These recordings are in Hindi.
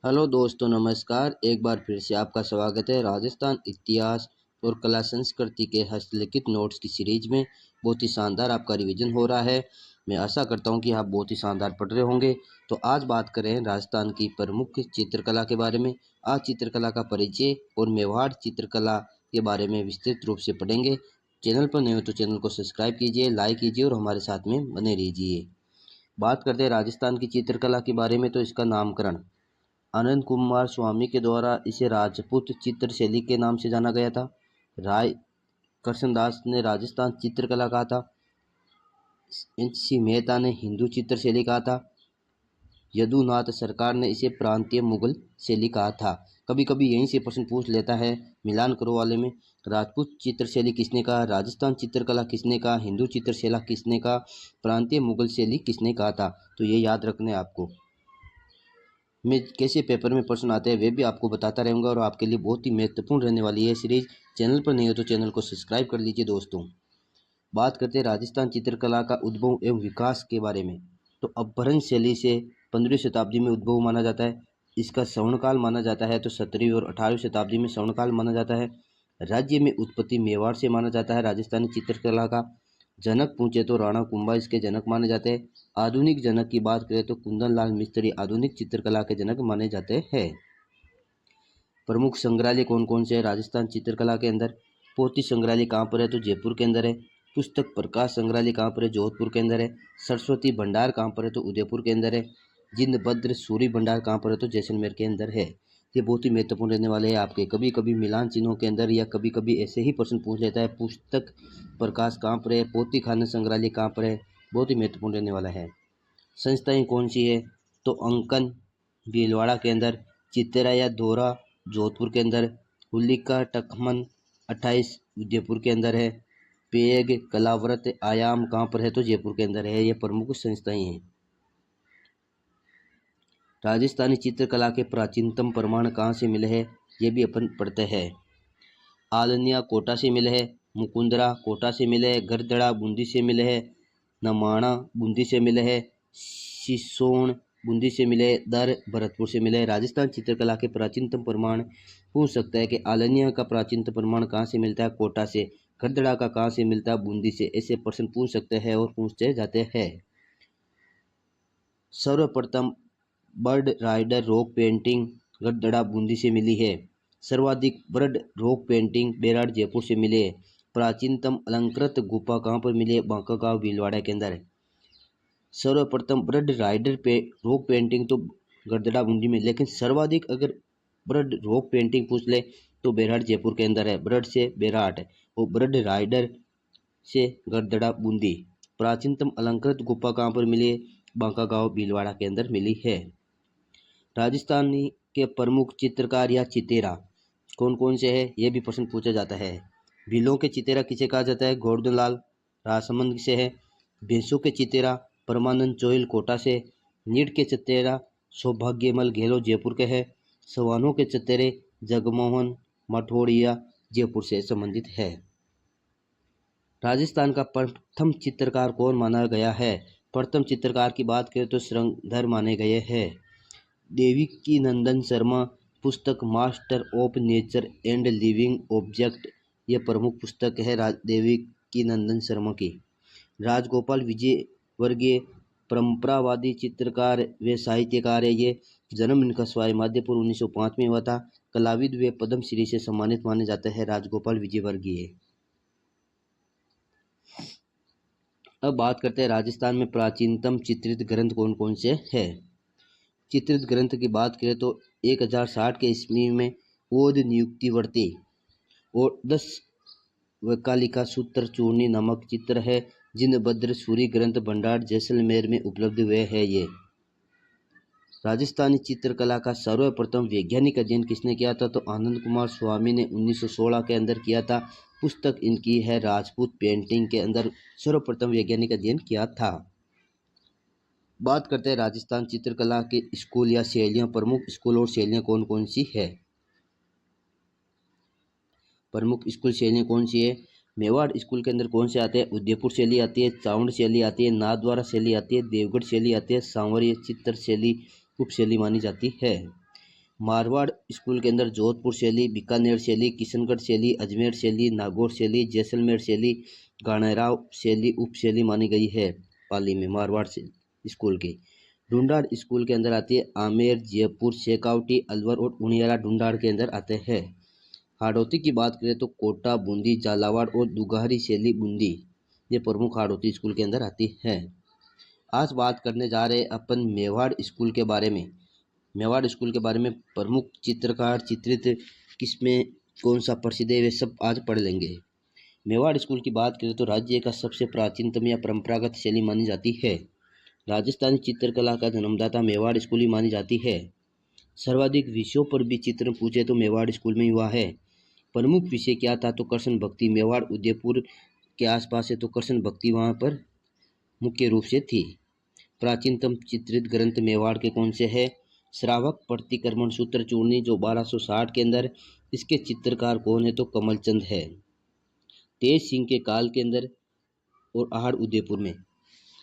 हेलो दोस्तों, नमस्कार। एक बार फिर से आपका स्वागत है राजस्थान इतिहास और कला संस्कृति के हस्तलिखित नोट्स की सीरीज में। बहुत ही शानदार आपका रिवीजन हो रहा है। मैं आशा करता हूं कि आप बहुत ही शानदार पढ़ रहे होंगे। तो आज बात करें राजस्थान की प्रमुख चित्रकला के बारे में। आज चित्रकला का परिचय और मेवाड़ चित्रकला के बारे में विस्तृत रूप से पढ़ेंगे। चैनल पर नए हो तो चैनल को सब्सक्राइब कीजिए, लाइक कीजिए और हमारे साथ में बने रहिए। बात करते हैं राजस्थान की चित्रकला के बारे में। तो इसका नामकरण आनंद कुमार स्वामी के द्वारा इसे राजपूत चित्रशैली के नाम से जाना गया था। राय कृष्णदास ने राजस्थान चित्रकला कहा था। सी मेहता ने हिंदू चित्रशैली कहा था। यदुनाथ सरकार ने इसे प्रांतीय मुगल शैली कहा था। कभी कभी यहीं से प्रश्न पूछ लेता है मिलान करो वाले में। राजपूत चित्रशैली किसने कहा, राजस्थान चित्रकला किसने कहा, हिंदू चित्रशैला किसने कहा, प्रांतीय मुगल शैली किसने कहा था। तो ये याद रखने आपको में कैसे पेपर में प्रश्न आते हैं वे भी आपको बताता रहूँगा और आपके लिए बहुत ही महत्वपूर्ण रहने वाली है सीरीज। चैनल पर नहीं हो तो चैनल को सब्सक्राइब कर लीजिए दोस्तों। बात करते हैं राजस्थान चित्रकला का उद्भव एवं विकास के बारे में। तो अपभ्रंश शैली से 15वीं शताब्दी में उद्भव माना जाता है। इसका स्वर्णकाल माना जाता है तो 17वीं और 18वीं शताब्दी में स्वर्णकाल माना जाता है। राज्य में उत्पत्ति मेवाड़ से माना जाता है राजस्थानी चित्रकला का। जनक पूछे तो राणा कुंभा इसके जनक माने जाते हैं। आधुनिक जनक की बात करें तो कुंदन लाल मिस्त्री आधुनिक चित्रकला के जनक माने जाते हैं। प्रमुख संग्रहालय कौन कौन से है राजस्थान चित्रकला के अंदर। पोथी संग्रहालय कहाँ पर है तो जयपुर के अंदर है। पुस्तक प्रकाश संग्रहालय कहाँ पर है, जोधपुर के अंदर है। सरस्वती भंडार कहाँ पर है तो उदयपुर के अंदर है। जिंदभद्र सूरी भंडार कहाँ पर है तो जैसलमेर के अंदर है। ये बहुत ही महत्वपूर्ण रहने वाले हैं आपके। कभी कभी मिलान चिन्हों के अंदर या कभी कभी ऐसे ही प्रश्न पूछ लेता है पुस्तक प्रकाश कहाँ पर है, पोथी खाना संग्रहालय कहाँ पर है। बहुत ही महत्वपूर्ण रहने वाला है। संस्थाएं कौन सी है तो अंकन भीलवाड़ा के अंदर, चित्रा या दोहरा जोधपुर के अंदर, होलिका टकमन 28 उदयपुर के अंदर है। पेग कलाव्रत आयाम कहाँ पर है तो जयपुर के अंदर है। ये प्रमुख संस्थाएं हैं। राजस्थानी चित्रकला के प्राचीनतम प्रमाण कहाँ से मिले हैं ये भी अपन पढ़ते हैं। आलनिया कोटा से मिले हैं, मुकुंदरा कोटा से मिले हैं, गरदड़ा बूंदी से मिले हैं, नमाणा बूंदी से मिले हैं, सिसोन बूंदी से मिले, दर भरतपुर से मिले। राजस्थान चित्रकला के प्राचीनतम प्रमाण पूछ सकता है कि आलनिया का प्राचीनतम प्रमाण कहाँ से मिलता है, कोटा से। गरदड़ा का कहाँ से मिलता है, बूंदी से। ऐसे प्रश्न पूछ सकते हैं और पूछते जाते हैं। सर्वप्रथम bird rider rock painting Garadda Bundi से मिली है। सर्वाधिक bird rock painting Berad Jaipur से मिले। प्राचीनतम अलंकृत गुफा कहाँ पर मिले, बांका गांव भीलवाड़ा के अंदर है। सर्वप्रथम बर्ड राइडर पे रॉक पेंटिंग तो गडदड़ा बूंदी में, लेकिन सर्वाधिक अगर बर्ड रॉक पेंटिंग पूछ ले तो बेराड़ जयपुर के अंदर है। बर्ड से बेराट और बर्ड राइडर से गडदड़ा बूंदी। प्राचीनतम अलंकृत गुफा कहाँ पर मिली है, बांका गांव भीलवाड़ा के अंदर मिली है। राजस्थानी के प्रमुख चित्रकार या चितेरा कौन कौन से हैं यह भी प्रश्न पूछा जाता है। भीलों के चितेरा किसे कहा जाता है, गोवर्धनलाल राजसमंद से है। भैंसों के चितेरा परमानंद चोइल कोटा से। नीड के चितेरा सौभाग्यमल गहलोत जयपुर के है। सवानों के चितेरे जगमोहन मठोड़िया जयपुर से संबंधित है। राजस्थान का प्रथम चित्रकार कौन माना गया है। प्रथम चित्रकार की बात करें तो श्रृंगधर माने गए हैं। देविकी नंदन शर्मा पुस्तक master of nature and living object ये प्रमुख पुस्तक है देविकी नंदन शर्मा की। राजगोपाल विजय वर्गीय परंपरावादी चित्रकार व साहित्यकार है। ये जन्म इनका सवाई माधोपुर 1905 में हुआ था। कलाविद व पद्मश्री से सम्मानित माने जाते हैं राजगोपाल विजय वर्गीय। अब बात करते हैं राजस्थान में प्राचीनतम चित्रित ग्रंथ कौन कौन से हैं। चित्रित ग्रंथ की बात करें तो 1060 के ईस्वी में ओद नियुक्तिवर्ती और 10 वकालिका सूत्र चूर्णी नामक चित्र है। जिनभद्र सूरी ग्रंथ भंडार जैसलमेर में उपलब्ध हुए हैं। ये राजस्थानी चित्रकला का सर्वप्रथम वैज्ञानिक अध्ययन किसने किया था तो आनंद कुमार स्वामी ने 1916 के अंदर किया था। पुस्तक इनकी है राजपूत पेंटिंग के अंदर सर्वप्रथम वैज्ञानिक अध्ययन किया था। बात करते हैं राजस्थान चित्रकला के स्कूल या शैलियाँ। प्रमुख स्कूल और शैलियाँ कौन कौन सी है। प्रमुख स्कूल शैलियाँ कौन सी है। मेवाड़ स्कूल के अंदर कौन से आते हैं, उदयपुर शैली आती है, चावंड शैली आती है, नाथद्वारा शैली आती है, देवगढ़ शैली आती है, सांवरिया चित्र शैली उप शैली मानी जाती है। मारवाड़ स्कूल के अंदर जोधपुर शैली, बीकानेर शैली, किशनगढ़ शैली, अजमेर शैली, नागौर शैली, जैसलमेर शैली, गाणेराव शैली उप शैली मानी गई है पाली में मारवाड़ से स्कूल की। ढूंढाड़ स्कूल के अंदर आती है आमेर, जयपुर, शेखावटी, अलवर और उनियारा ढूंढाड़ के अंदर आते हैं। हाड़ौती की बात करें तो कोटा, बूंदी, झालावाड़ और दुगाहरी शैली बूंदी ये प्रमुख हाड़ौती स्कूल के अंदर आती है। आज बात करने जा रहे अपन मेवाड़ स्कूल के बारे में। मेवाड़ स्कूल के बारे में प्रमुख चित्रकार, चित्रित किसमें कौन सा प्रसिद्ध है, वे सब आज पढ़ लेंगे। मेवाड़ स्कूल की बात करें तो राज्य का सबसे प्राचीनतम या परंपरागत शैली मानी जाती है। राजस्थानी चित्रकला का जन्मदाता मेवाड़ स्कूल ही मानी जाती है। सर्वाधिक विषयों पर भी चित्रण पूछे तो मेवाड़ स्कूल में हुआ है। प्रमुख विषय क्या था तो कृष्ण भक्ति। मेवाड़ उदयपुर के आसपास है तो कृष्ण भक्ति वहाँ पर मुख्य रूप से थी। प्राचीनतम चित्रित ग्रंथ मेवाड़ के कौन से है? श्रावक प्रतिक्रमण सूत्र चूर्णी जो 1260 के अंदर। इसके चित्रकार कौन है तो कमलचंद है। तेज सिंह के काल के अंदर और आहड़ उदयपुर में।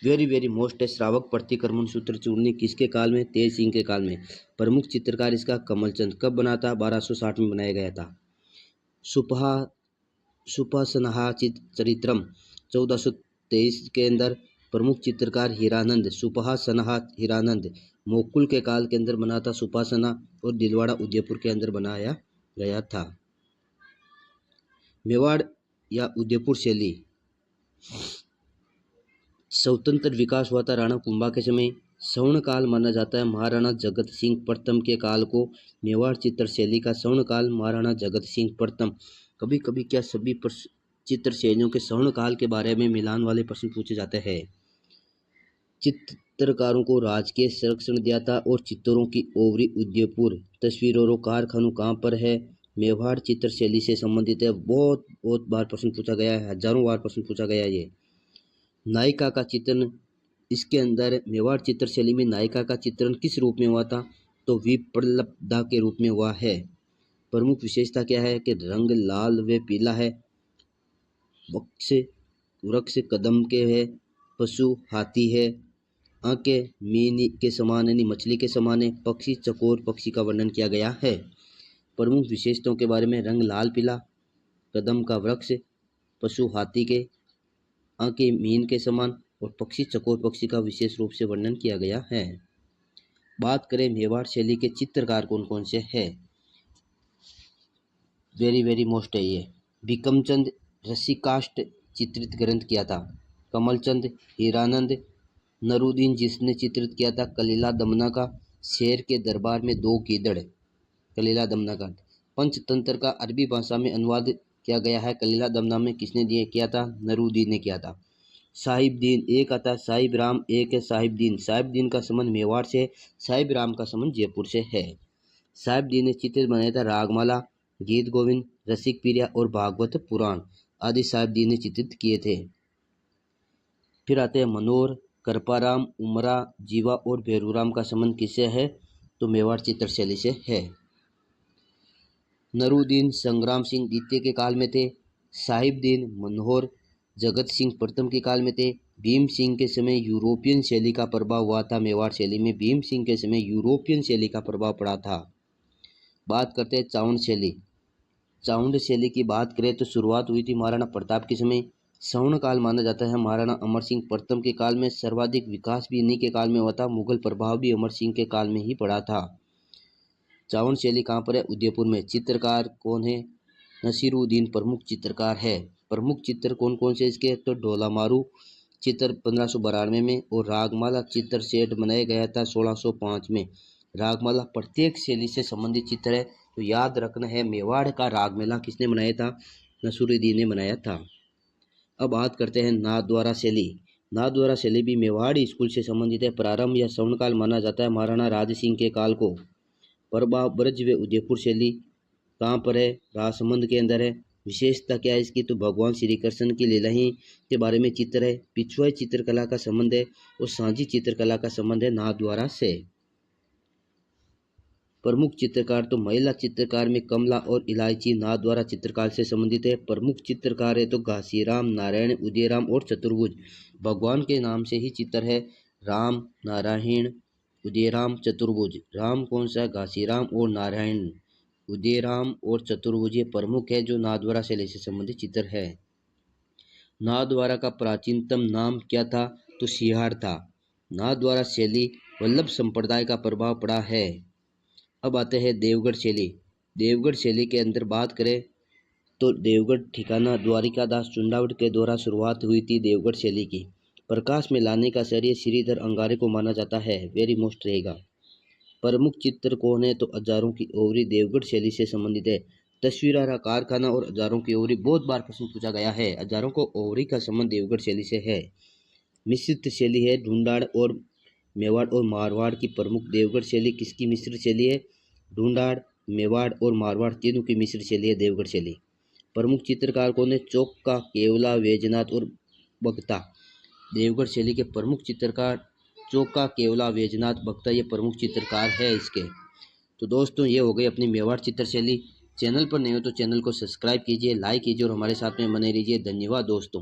वेरी मोस्ट है श्रावक प्रतिक्रमण सूत्र चूर्णी किसके काल में? तेज सिंह के काल में। प्रमुख चित्रकार इसका कमलचंद। कब बना था? 1260 में बनाया गया था। सुपासनहा चरित्रम 1423 के अंदर। प्रमुख चित्रकार हीरानंद। सुपासनहा हीरानंद। मोकुल के काल के अंदर बना था सुपासना और दिलवाड़ा उदयपुर के अंदर बनाया गया था। मेवाड़ या उदयपुर शैली स्वतंत्र विकास हुआ था राणा कुंभा के समय। स्वर्ण काल माना जाता है महाराणा जगत सिंह प्रथम के काल को। मेवाड़ चित्र शैली का स्वर्ण काल महाराणा जगत सिंह प्रथम। कभी कभी क्या सभी चित्र शैलियों के स्वर्ण काल के बारे में मिलान वाले प्रश्न पूछे जाते हैं। चित्रकारों को राजकीय संरक्षण दिया था और चित्रों की ओवरी उदयपुर। तस्वीरों और कारखानों कहाँ पर है? मेवाड़ चित्र शैली से संबंधित है। बहुत बार प्रश्न पूछा गया है, हजारों बार प्रश्न पूछा गया है। ये नायिका का चित्रण इसके अंदर मेवाड़ चित्र शैली में नायिका का चित्रण किस रूप में हुआ था तो विप्लवदा के रूप में हुआ है। प्रमुख विशेषता क्या है कि रंग लाल व पीला है। वृक्ष कदम के है। पशु हाथी है। आंखें मीन के समान यानी मछली के समान है। पक्षी चकोर पक्षी का वर्णन किया गया है। प्रमुख विशेषताओं के बारे में रंग लाल पीला, कदम का वृक्ष, पशु हाथी के, आंखें मीन के समान और पक्षी चकोर पक्षी का विशेष रूप से वर्णन किया गया है। बात करें मेवाड़ शैली के चित्रकार कौन कौन से हैं। वेरी मोस्ट है ये। बिकमचंद रसिकाष्ट चित्रित ग्रंथ किया था। कमलचंद, हीरानंद, नरूदीन जिसने चित्रित किया था कलीला दमना का। शेर के दरबार में दो गीदड़, कलीला दमना का। पंचतंत्र का अरबी भाषा में अनुवाद किया गया है। कलीला दमना में किसने दिए किया था? नरूदीन ने किया था। साहिब दीन एक आता है, साहिब राम एक है, साहिब दीन। साहिब दीन का संबंध मेवाड़ से, साहिब राम का संबंध जयपुर से है। साहिब दीन ने चित्र बनाया था रागमाला, गीत गोविंद, रसिक पीरिया और भागवत पुराण आदि साहिब दीन ने चित्रित किए थे। फिर आते हैं मनोर, करपाराम, उमरा, जीवा और भैरूराम का संबंध किससे है तो मेवाड़ चित्र शैली से है। नरूदीन संग्राम सिंह द्वितीय के काल में थे। साहिब दीन मनोहर जगत सिंह प्रथम के काल में थे। भीम सिंह के समय यूरोपियन शैली का प्रभाव हुआ था। मेवाड़ शैली में भीम सिंह के समय यूरोपियन शैली का प्रभाव पड़ा था। बात करते हैं चावंड शैली। चावंड शैली की बात करें तो शुरुआत हुई थी महाराणा प्रताप के समय। स्वर्ण काल माना जाता है महाराणा अमर सिंह प्रथम के काल में। सर्वाधिक विकास भी इन्हीं के काल में हुआ था। मुगल प्रभाव भी अमर सिंह के काल में ही पड़ा था। चावंड शैली कहाँ पर है? उदयपुर में। चित्रकार कौन है? नसीरुद्दीन प्रमुख चित्रकार है। प्रमुख चित्र कौन कौन से इसके तो ढोला मारू चित्र 1592 में और रागमाला चित्र सेट बनाया गया था 1605 में। रागमाला प्रत्येक शैली से संबंधित चित्र है तो याद रखना है मेवाड़ का रागमाला किसने बनाया था? नसीरुद्दीन ने बनाया था। अब बात करते हैं नाथद्वारा शैली। नाथद्वारा शैली भी मेवाड़ी स्कूल से संबंधित है। प्रारंभ या स्वर्णकाल माना जाता है महाराणा राज सिंह के काल को। प्रभाव ब्रज व उदयपुर शैली कहाँ पर है? राजसमंद के अंदर है। विशेषता क्या है इसकी तो भगवान श्री कृष्ण की लीलाएं के बारे में चित्र है। पिछुआ चित्रकला का संबंध है और सांझी चित्रकला का संबंध है नाथद्वारा से। प्रमुख चित्रकार तो महिला चित्रकार में कमला और इलायची नाथद्वारा चित्रकार से संबंधित है। प्रमुख चित्रकार है तो घासीराम, नारायण, उदयराम और चतुर्भुज। भगवान के नाम से ही चित्र है। राम, नारायण, उदयराम चतुर्भुज। राम कौन सा? घासीराम और नारायण। उदयराम और चतुर्भुज ये प्रमुख है जो नाथद्वारा शैली से संबंधित चित्र है। नाथद्वारा का प्राचीनतम नाम क्या था? तो सिहार था। नाथद्वारा शैली वल्लभ संप्रदाय का प्रभाव पड़ा है। अब आते हैं देवगढ़ शैली। देवगढ़ शैली के अंदर बात करें तो देवगढ़ ठिकाना द्वारिकादास चुंडावट के द्वारा शुरुआत हुई थी देवगढ़ शैली की। प्रकाश में लाने का श्रेय श्रीधर अंगारे को माना जाता है। वेरी मोस्ट रहेगा। प्रमुख चित्र कौन है? तो हजारों की ओवरी देवगढ़ शैली से संबंधित है। तस्वीर का कारखाना और हजारों की ओवरी बहुत बार प्रश्न पूछा गया है। हजारों को ओवरी का संबंध देवगढ़ शैली से है। मिश्रित शैली है। ढूंढाड़ और मेवाड़ और मारवाड़ की प्रमुख देवगढ़ शैली किसकी मिश्रित शैली है? ढूंढाड़, मेवाड़ और मारवाड़ तीनों की मिश्रित शैली है देवगढ़ शैली। प्रमुख चित्रकार कौन है? चौका, केवला, वैजनाथ और भक्ता। देवगढ़ शैली के प्रमुख चित्रकार चौका, केवला, वैजनाथ, भक्ता ये प्रमुख चित्रकार है इसके। तो दोस्तों ये हो गई अपनी मेवाड़ चित्र शैली। चैनल पर नहीं हो तो चैनल को सब्सक्राइब कीजिए, लाइक कीजिए और हमारे साथ में बने रहिए। धन्यवाद दोस्तों।